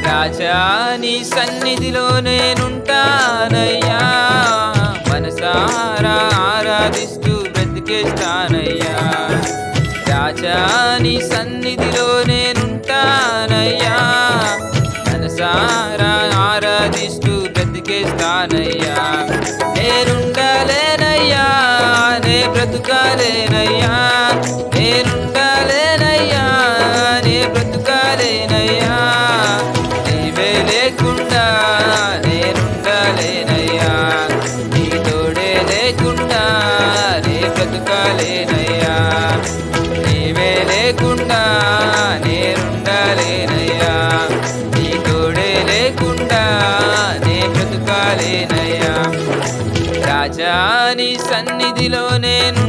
రాజా నీ సన్నిధిలో నేనుంటానయ్యా, మనసారా ఆరాధిస్తూ బ్రతికేస్తానయ్యా. రాజా నీ సన్నిధిలో నేనుంటానయ్యా, మనసారా ఆరాధిస్తూ బ్రతికేస్తానయ్యా. నేనుండాలేనయ్యా, నే బ్రతుకాలేనయ్యా, నేనుండాలేనయ్యా, నే బ్రతుకాలేనయ్యా. నీవే లేకుండా నేనుండాలేనయ్యా, నీ తోడే లేకుండా నే బ్రతుకాలేనయ్యా. నీవే లేకుండా నేనుండాలేనయ్యా, నీ తోడే లేకుండా నే బ్రతుకాలేనయ్యా. రాజా నీ సన్నిధిలో నేను